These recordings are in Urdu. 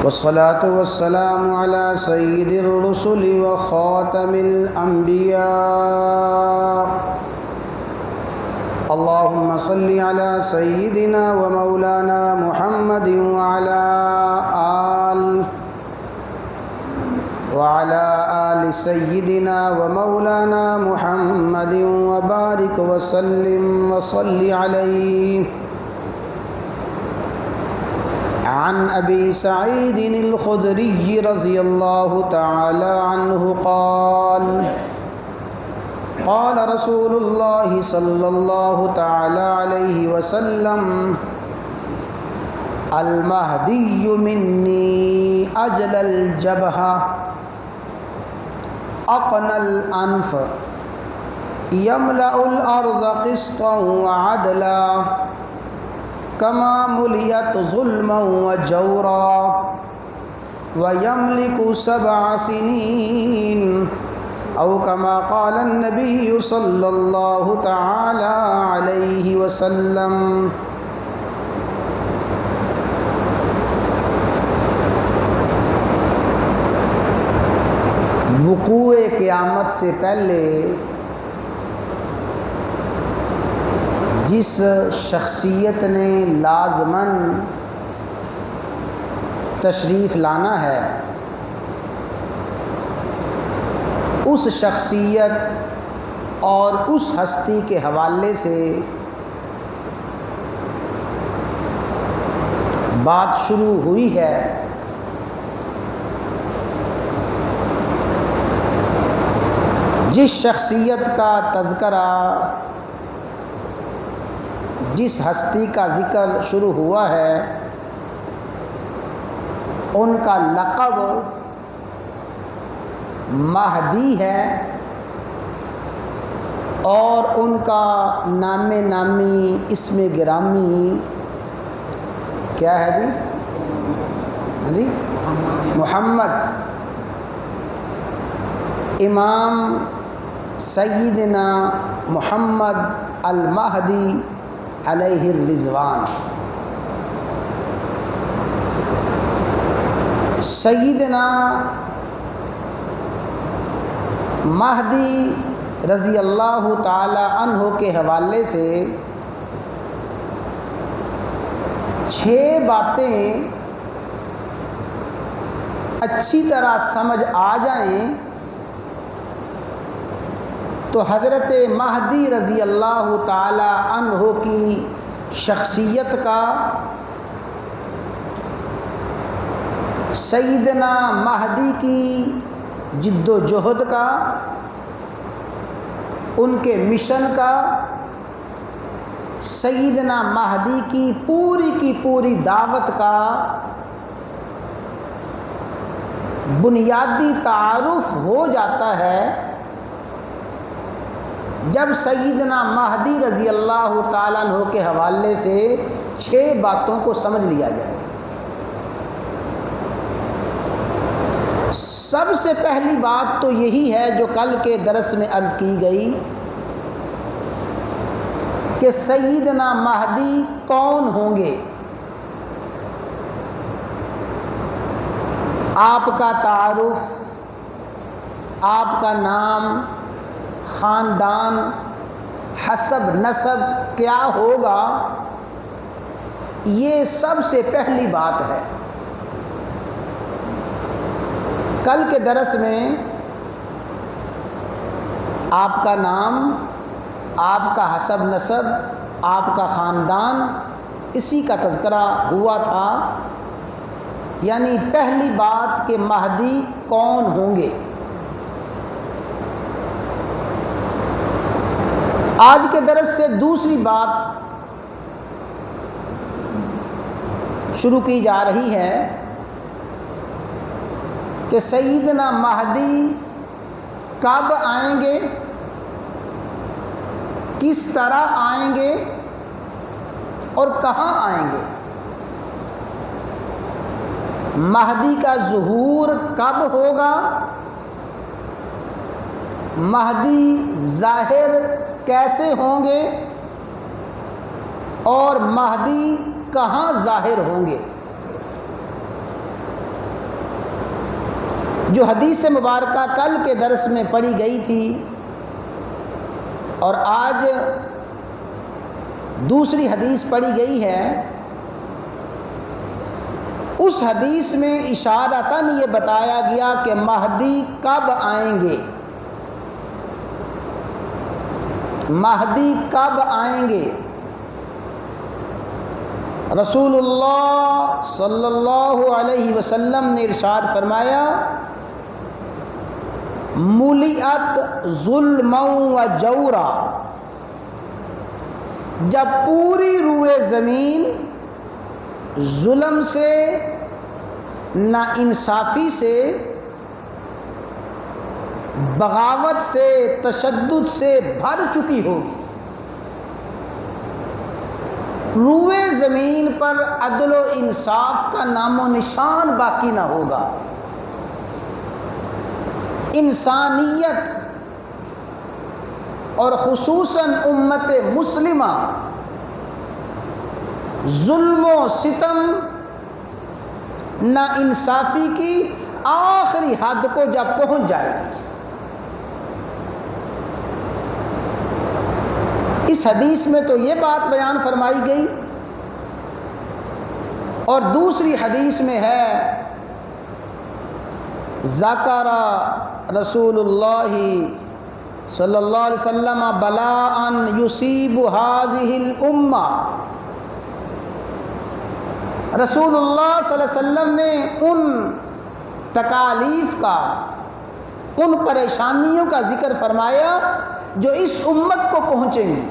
والصلاة والسلام على سيد الرسل وخاتم الأنبياء. اللهم صل على سيدنا ومولانا محمد وعلى آل سيدنا ومولانا محمد وبارك وسلم وصل عليه. عن أبي سعيد الخدري رضي الله تعالى عنه قال قال رسول الله صلى الله تعالى عليه وسلم: المهدي مني أجل الجبهة أقنى الأنف يملأ الأرض قسطا وعدلا كما ملئت ظلما وجورا ويملك 7 سنين أو كما قال النبي صلى الله تعالى عليه وسلم. وقوع قیامت سے پہلے جس شخصیت نے لازماً تشریف لانا ہے، اس شخصیت اور اس ہستی کے حوالے سے بات شروع ہوئی ہے. جس شخصیت کا تذکرہ، جس ہستی کا ذکر شروع ہوا ہے، ان کا لقب مہدی ہے اور ان کا نام نامی، اسم گرامی کیا ہے جی؟ محمد. امام سیدنا محمد المہدی علیہ الرضوان. سیدنا مہدی رضی اللہ تعالی عنہ کے حوالے سے 6 باتیں اچھی طرح سمجھ آ جائیں تو حضرت مہدی رضی اللہ تعالی عنہ کی شخصیت کا، سیدنا مہدی کی جد و جہد کا، ان کے مشن کا، سیدنا مہدی کی پوری دعوت کا بنیادی تعارف ہو جاتا ہے جب سیدنا مہدی رضی اللہ تعالیٰ عنہ کے حوالے سے 6 باتوں کو سمجھ لیا جائے. سب سے پہلی بات تو یہی ہے جو کل کے درس میں عرض کی گئی کہ سیدنا مہدی کون ہوں گے. آپ کا تعارف، آپ کا نام، خاندان، حسب نسب کیا ہوگا، یہ سب سے پہلی بات ہے. کل کے درس میں آپ کا نام، آپ کا حسب نسب، آپ کا خاندان، اسی کا تذکرہ ہوا تھا. یعنی پہلی بات کہ مہدی کون ہوں گے. آج کے درس سے دوسری بات شروع کی جا رہی ہے کہ سیدنا مہدی کب آئیں گے، کس طرح آئیں گے اور کہاں آئیں گے. مہدی کا ظہور کب ہوگا، مہدی ظاہر کیسے ہوں گے اور مہدی کہاں ظاہر ہوں گے. جو حدیث مبارکہ کل کے درس میں پڑھی گئی تھی اور آج دوسری حدیث پڑھی گئی ہے، اس حدیث میں اشارتاً یہ بتایا گیا کہ مہدی کب آئیں گے، مہدی کب آئیں گے۔ رسول اللہ صلی اللہ علیہ وسلم نے ارشاد فرمایا، مُلِئَتْ ظُلْمًا وَجَوْرًا، جب پوری روئے زمین ظلم سے، ناانصافی سے، بغاوت سے، تشدد سے بھر چکی ہوگی، روئے زمین پر عدل و انصاف کا نام و نشان باقی نہ ہوگا، انسانیت اور خصوصاً امت مسلمہ ظلم و ستم، ناانصافی کی آخری حد کو جب پہنچ جائے گی۔ اس حدیث میں تو یہ بات بیان فرمائی گئی، اور دوسری حدیث میں ہے، ذکر رسول اللہ صلی اللہ علیہ وسلم بلاء یصیب هذه الامہ، رسول اللہ صلی اللہ علیہ وسلم نے ان تکالیف کا، ان پریشانیوں کا ذکر فرمایا جو اس امت کو پہنچیں گی۔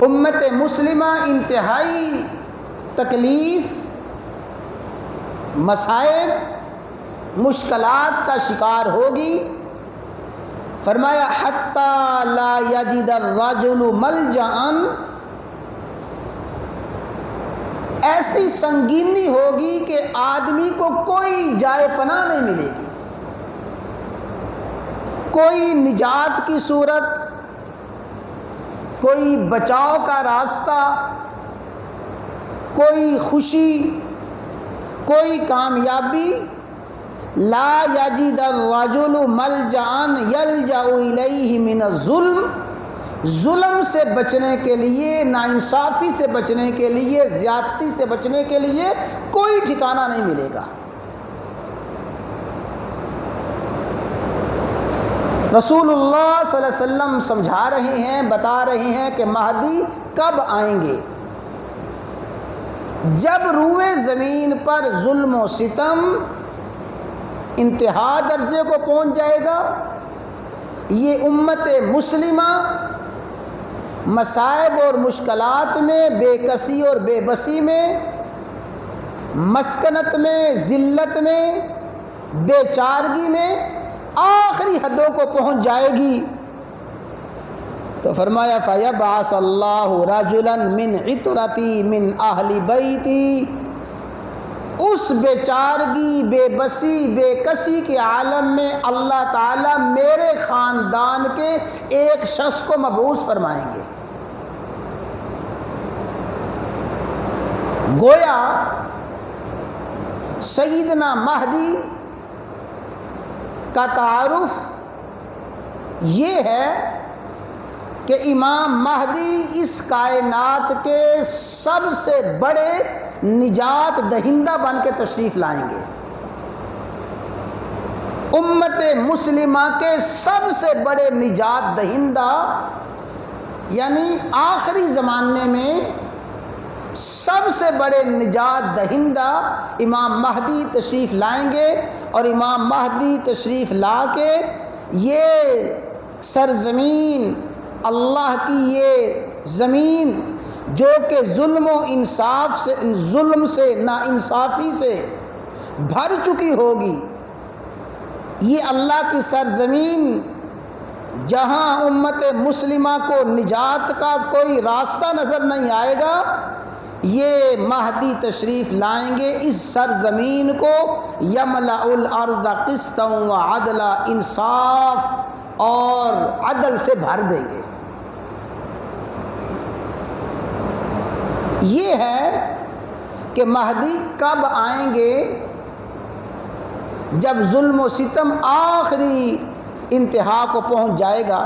امت مسلمہ انتہائی تکلیف، مصائب، مشکلات کا شکار ہوگی۔ فرمایا حتی لا یجد الرجل ملجأ، ایسی سنگینی ہوگی کہ آدمی کو کوئی جائے پناہ نہیں ملے گی، کوئی نجات کی صورت، کوئی بچاؤ کا راستہ، کوئی خوشی، کوئی کامیابی۔ لا یجد الرجل ملجأ یلجأ الیہ من الظلم، ظلم سے بچنے کے لیے، ناانصافی سے بچنے کے لیے، زیادتی سے بچنے کے لیے کوئی ٹھکانہ نہیں ملے گا۔ رسول اللہ صلی اللہ علیہ وسلم سمجھا رہے ہیں، بتا رہے ہیں کہ مہدی کب آئیں گے، جب روئے زمین پر ظلم و ستم انتہا درجے کو پہنچ جائے گا، یہ امت مسلمہ مصائب اور مشکلات میں، بے کسی اور بے بسی میں، مسکنت میں، ذلت میں، بے چارگی میں آخری حدوں کو پہنچ جائے گی۔ تو فرمایا فَيَبْعَثَ اللَّهُ رَجُلًا مِّنْ عِطْرَتِي مِّنْ أَهْلِ بَيْتِي، اس بے چارگی، بے بسی، بے کسی کے عالم میں اللہ تعالیٰ میرے خاندان کے ایک شخص کو مبعوث فرمائیں گے۔ گویا سیدنا مہدی کا تعارف یہ ہے کہ امام مہدی اس کائنات کے سب سے بڑے نجات دہندہ بن کے تشریف لائیں گے، امت مسلمہ کے سب سے بڑے نجات دہندہ، یعنی آخری زمانے میں سب سے بڑے نجات دہندہ امام مہدی تشریف لائیں گے، اور امام مہدی تشریف لا کے یہ سرزمین، اللہ کی یہ زمین جو کہ ظلم و انصاف سے، ظلم سے، ناانصافی سے بھر چکی ہوگی، یہ اللہ کی سرزمین جہاں امت مسلمہ کو نجات کا کوئی راستہ نظر نہیں آئے گا، یہ مہدی تشریف لائیں گے، اس سرزمین کو یملأ الارض قسطا وعدلا، انصاف اور عدل سے بھر دیں گے۔ یہ ہے کہ مہدی کب آئیں گے، جب ظلم و ستم آخری انتہا کو پہنچ جائے گا.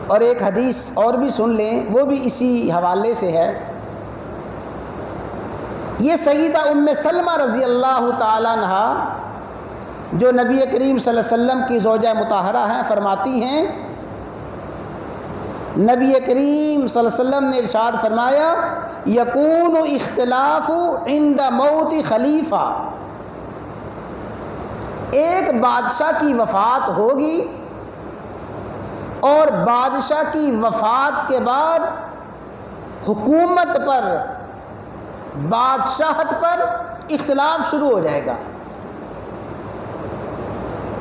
اور ایک حدیث اور بھی سن لیں، وہ بھی اسی حوالے سے ہے. یہ سیدہ ام سلمہ رضی اللہ تعالیٰ عنہا جو نبی کریم صلی اللہ علیہ وسلم کی زوجہ مطہرہ ہیں، فرماتی ہیں نبی کریم صلی اللہ علیہ وسلم نے ارشاد فرمایا یکون اختلاف عند موت خلیفہ، ایک بادشاہ کی وفات ہوگی اور بادشاہ کی وفات کے بعد حکومت پر، بادشاہت پر اختلاف شروع ہو جائے گا.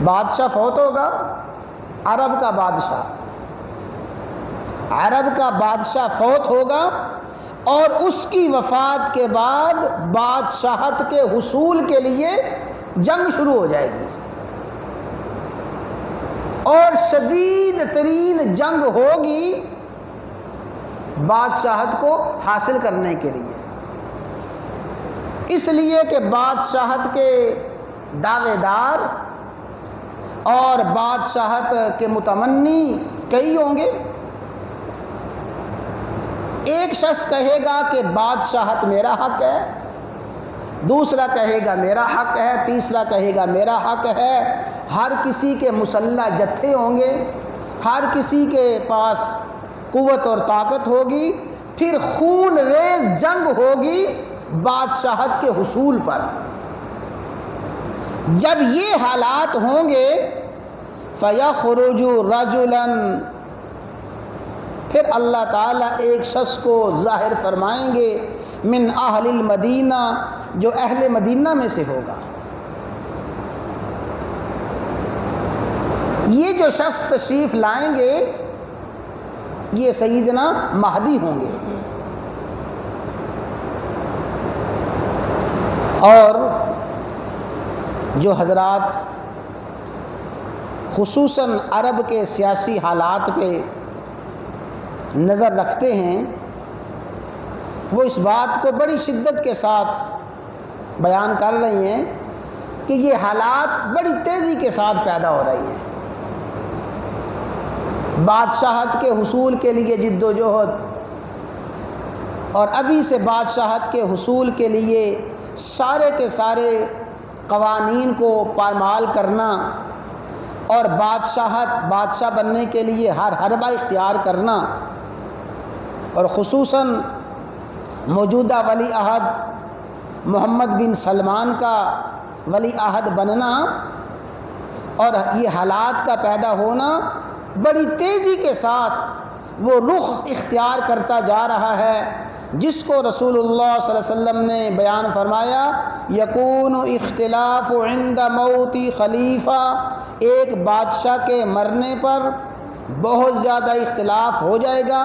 بادشاہ فوت ہوگا، عرب کا بادشاہ فوت ہوگا اور اس کی وفات کے بعد بادشاہت کے حصول کے لیے جنگ شروع ہو جائے گی، اور شدید ترین جنگ ہوگی بادشاہت کو حاصل کرنے کے لیے. اس لیے کہ بادشاہت کے دعوے دار اور بادشاہت کے متمنی کئی ہوں گے. ایک شخص کہے گا کہ بادشاہت میرا حق ہے، دوسرا کہے گا میرا حق ہے، تیسرا کہے گا میرا حق ہے. ہر کسی کے مسلح جتھے ہوں گے، ہر کسی کے پاس قوت اور طاقت ہوگی، پھر خون ریز جنگ ہوگی بادشاہت کے حصول پر. جب یہ حالات ہوں گے فَيَخْرُجُ رَجُلًا، پھر اللہ تعالیٰ ایک شخص کو ظاہر فرمائیں گے من اہل المدینہ، جو اہل مدینہ میں سے ہوگا. یہ جو شخص تشریف لائیں گے یہ سیدنا مہدی ہوں گے. اور جو حضرات خصوصاً عرب کے سیاسی حالات پہ نظر رکھتے ہیں وہ اس بات کو بڑی شدت کے ساتھ بیان کر رہے ہیں کہ یہ حالات بڑی تیزی کے ساتھ پیدا ہو رہی ہیں. بادشاہت کے حصول کے لیے جد و جہد، اور ابھی سے بادشاہت کے حصول کے لیے سارے کے سارے قوانین کو پامال کرنا، اور بادشاہ بننے کے لیے ہر حربہ اختیار کرنا، اور خصوصاً موجودہ ولی عہد محمد بن سلمان کا ولی عہد بننا، اور یہ حالات کا پیدا ہونا بڑی تیزی کے ساتھ وہ رخ اختیار کرتا جا رہا ہے جس کو رسول اللہ صلی اللہ علیہ وسلم نے بیان فرمایا یکون اختلاف عند موت خلیفہ، ایک بادشاہ کے مرنے پر بہت زیادہ اختلاف ہو جائے گا،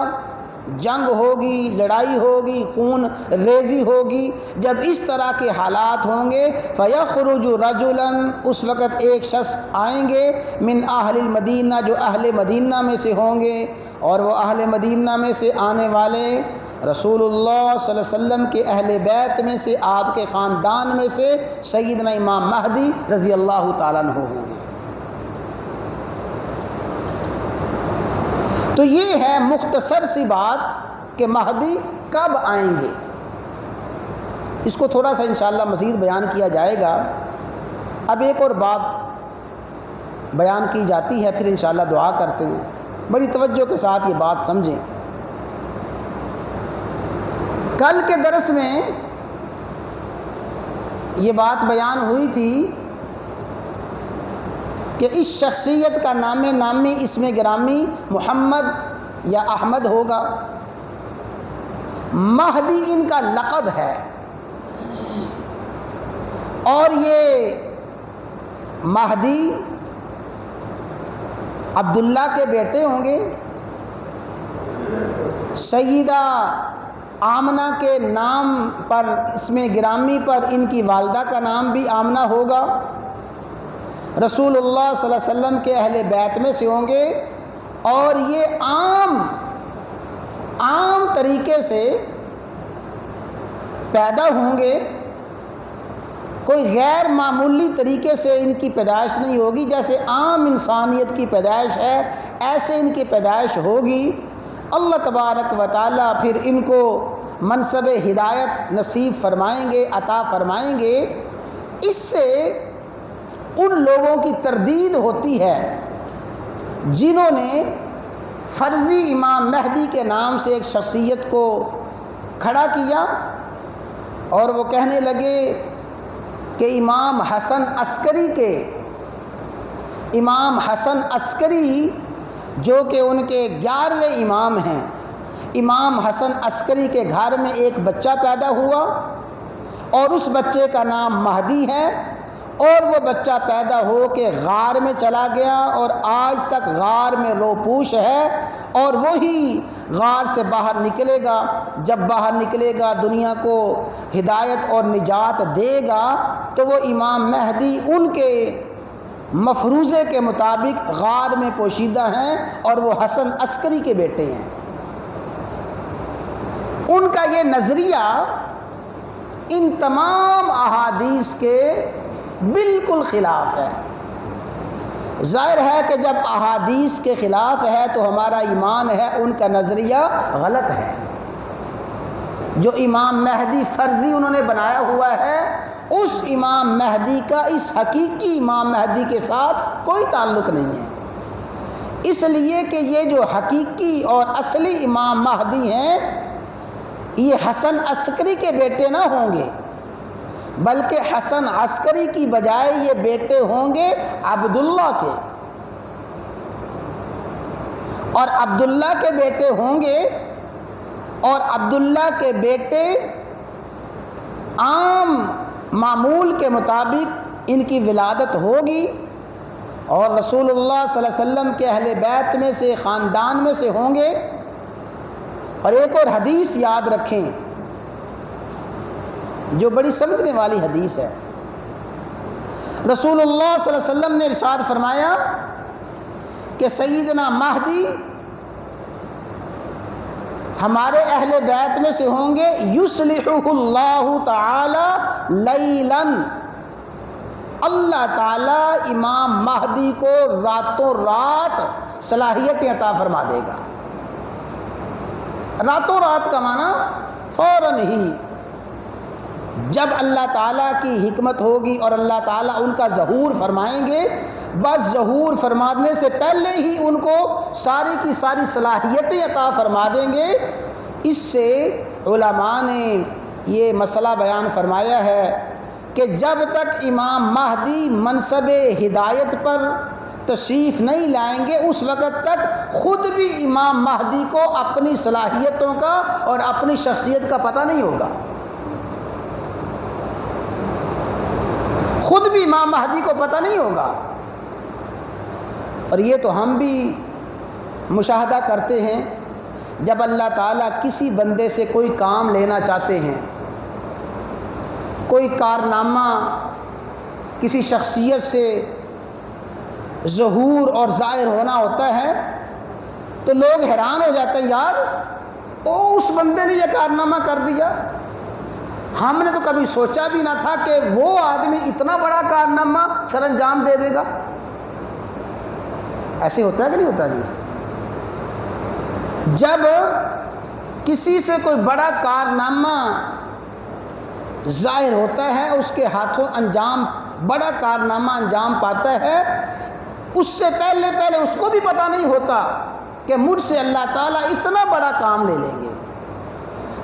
جنگ ہوگی، لڑائی ہوگی، خون ریزی ہوگی. جب اس طرح کے حالات ہوں گے فَيَخْرُجُ رَجُلًا، اس وقت ایک شخص آئیں گے من اہل المدینہ، جو اہل مدینہ میں سے ہوں گے، اور وہ اہل مدینہ میں سے آنے والے رسول اللہ صلی اللہ علیہ وسلم کے اہل بیت میں سے، آپ کے خاندان میں سے سیدنا امام مہدی رضی اللہ تعالیٰ عنہ ہوں گے. تو یہ ہے مختصر سی بات کہ مہدی کب آئیں گے. اس کو تھوڑا سا انشاءاللہ مزید بیان کیا جائے گا. اب ایک اور بات بیان کی جاتی ہے، پھر انشاءاللہ دعا کرتے ہیں. بڑی توجہ کے ساتھ یہ بات سمجھیں. کل کے درس میں یہ بات بیان ہوئی تھی کہ اس شخصیت کا نامی اسم گرامی محمد یا احمد ہوگا. مہدی ان کا لقب ہے، اور یہ مہدی عبداللہ کے بیٹے ہوں گے. سیدہ آمنہ کے نام پر، اسم گرامی پر ان کی والدہ کا نام بھی آمنہ ہوگا. رسول اللہ صلی اللہ علیہ وسلم کے اہل بیت میں سے ہوں گے، اور یہ عام طریقے سے پیدا ہوں گے، کوئی غیر معمولی طریقے سے ان کی پیدائش نہیں ہوگی، جیسے عام انسانیت کی پیدائش ہے ایسے ان کی پیدائش ہوگی۔ اللہ تبارک و تعالیٰ پھر ان کو منصب ہدایت نصیب فرمائیں گے، عطا فرمائیں گے۔ اس سے ان لوگوں کی تردید ہوتی ہے جنہوں نے فرضی امام مہدی کے نام سے ایک شخصیت کو کھڑا کیا اور وہ کہنے لگے کہ امام حسن عسکری جو کہ ان کے 11ویں امام ہیں، امام حسن عسکری کے گھر میں ایک بچہ پیدا ہوا اور اس بچے کا نام مہدی ہے، اور وہ بچہ پیدا ہو کے غار میں چلا گیا اور آج تک غار میں روپوش ہے، اور وہی غار سے باہر نکلے گا۔ جب باہر نکلے گا دنیا کو ہدایت اور نجات دے گا، تو وہ امام مہدی ان کے مفروضے کے مطابق غار میں پوشیدہ ہیں اور وہ حسن عسکری کے بیٹے ہیں۔ ان کا یہ نظریہ ان تمام احادیث کے بالکل خلاف ہے۔ ظاہر ہے کہ جب احادیث کے خلاف ہے تو ہمارا ایمان ہے ان کا نظریہ غلط ہے۔ جو امام مہدی فرضی انہوں نے بنایا ہوا ہے، اس امام مہدی کا اس حقیقی امام مہدی کے ساتھ کوئی تعلق نہیں ہے، اس لیے کہ یہ جو حقیقی اور اصلی امام مہدی ہیں یہ حسن عسکری کے بیٹے نہ ہوں گے، بلکہ حسن عسکری کی بجائے یہ بیٹے ہوں گے عبداللہ کے، اور عبداللہ کے بیٹے ہوں گے، اور عبداللہ کے بیٹے عام معمول کے مطابق ان کی ولادت ہوگی اور رسول اللہ صلی اللہ علیہ وسلم کے اہل بیت میں سے، خاندان میں سے ہوں گے۔ اور ایک اور حدیث یاد رکھیں جو بڑی سمجھنے والی حدیث ہے۔ رسول اللہ صلی اللہ علیہ وسلم نے ارشاد فرمایا کہ سیدنا مہدی ہمارے اہل بیت میں سے ہوں گے، یصلحہ اللہ تعالی لیلاً، اللہ تعالی امام مہدی کو راتوں رات صلاحیت عطا فرما دے گا۔ راتوں رات کا معنی فوراً ہی، جب اللہ تعالیٰ کی حکمت ہوگی اور اللہ تعالیٰ ان کا ظہور فرمائیں گے، بس ظہور فرمانے سے پہلے ہی ان کو ساری کی ساری صلاحیتیں عطا فرما دیں گے۔ اس سے علماء نے یہ مسئلہ بیان فرمایا ہے کہ جب تک امام مہدی منصب ہدایت پر تشریف نہیں لائیں گے، اس وقت تک خود بھی امام مہدی کو اپنی صلاحیتوں کا اور اپنی شخصیت کا پتہ نہیں ہوگا۔ خود بھی امام مہدی کو پتہ نہیں ہوگا۔ اور یہ تو ہم بھی مشاہدہ کرتے ہیں، جب اللہ تعالیٰ کسی بندے سے کوئی کام لینا چاہتے ہیں، کوئی کارنامہ کسی شخصیت سے ظہور اور ظاہر ہونا ہوتا ہے تو لوگ حیران ہو جاتے ہیں، یار اس بندے نے یہ کارنامہ کر دیا، ہم نے تو کبھی سوچا بھی نہ تھا کہ وہ آدمی اتنا بڑا کارنامہ سر انجام دے دے گا۔ ایسے ہوتا ہے کہ نہیں ہوتا جی؟ جب کسی سے کوئی بڑا کارنامہ ظاہر ہوتا ہے، اس کے ہاتھوں بڑا کارنامہ انجام پاتا ہے، اس سے پہلے اس کو بھی پتہ نہیں ہوتا کہ مجھ سے اللہ تعالیٰ اتنا بڑا کام لے لیں گے۔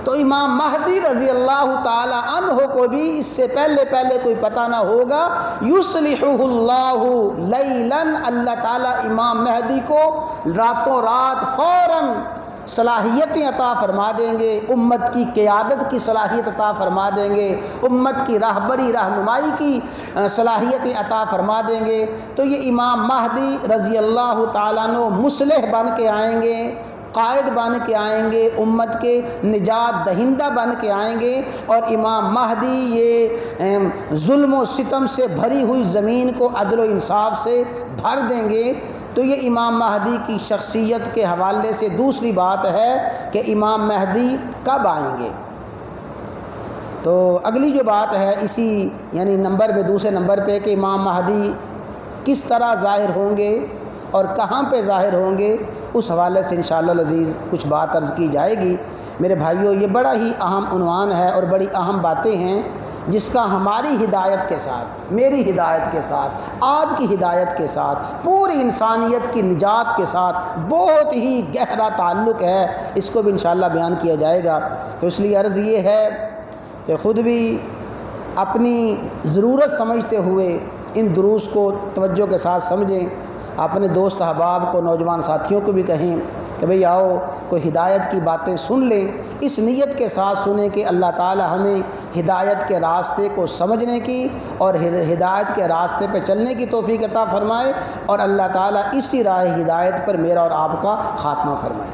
تو امام مہدی رضی اللہ تعالی عنہ کو بھی اس سے پہلے کوئی پتہ نہ ہوگا۔ یصلحہ اللہ لیلاً، اللہ تعالیٰ امام مہدی کو راتوں رات فوراً صلاحیتیں عطا فرما دیں گے، امت کی قیادت کی صلاحیت عطا فرما دیں گے، امت کی راہبری رہنمائی کی صلاحیتیں عطا فرما دیں گے۔ تو یہ امام مہدی رضی اللہ تعالیٰ عنہ مصلح بن کے آئیں گے، قائد بن کے آئیں گے، امت کے نجات دہندہ بن کے آئیں گے، اور امام مہدی یہ ظلم و ستم سے بھری ہوئی زمین کو عدل و انصاف سے بھر دیں گے۔ تو یہ امام مہدی کی شخصیت کے حوالے سے دوسری بات ہے کہ امام مہدی کب آئیں گے۔ تو اگلی جو بات ہے اسی یعنی نمبر میں دوسرے نمبر پہ کہ امام مہدی کس طرح ظاہر ہوں گے اور کہاں پہ ظاہر ہوں گے، اس حوالے سے انشاءاللہ العزیز کچھ بات عرض کی جائے گی۔ میرے بھائیوں، یہ بڑا ہی اہم عنوان ہے اور بڑی اہم باتیں ہیں جس کا ہماری ہدایت کے ساتھ، میری ہدایت کے ساتھ، آپ کی ہدایت کے ساتھ، پوری انسانیت کی نجات کے ساتھ بہت ہی گہرا تعلق ہے۔ اس کو بھی انشاءاللہ بیان کیا جائے گا۔ تو اس لیے عرض یہ ہے کہ خود بھی اپنی ضرورت سمجھتے ہوئے ان دروس کو توجہ کے ساتھ سمجھیں، اپنے دوست احباب کو، نوجوان ساتھیوں کو بھی کہیں کہ بھئی آؤ کوئی ہدایت کی باتیں سن لیں، اس نیت کے ساتھ سنیں کہ اللہ تعالی ہمیں ہدایت کے راستے کو سمجھنے کی اور ہدایت کے راستے پہ چلنے کی توفیق عطا فرمائے، اور اللہ تعالی اسی راہ ہدایت پر میرا اور آپ کا خاتمہ فرمائے۔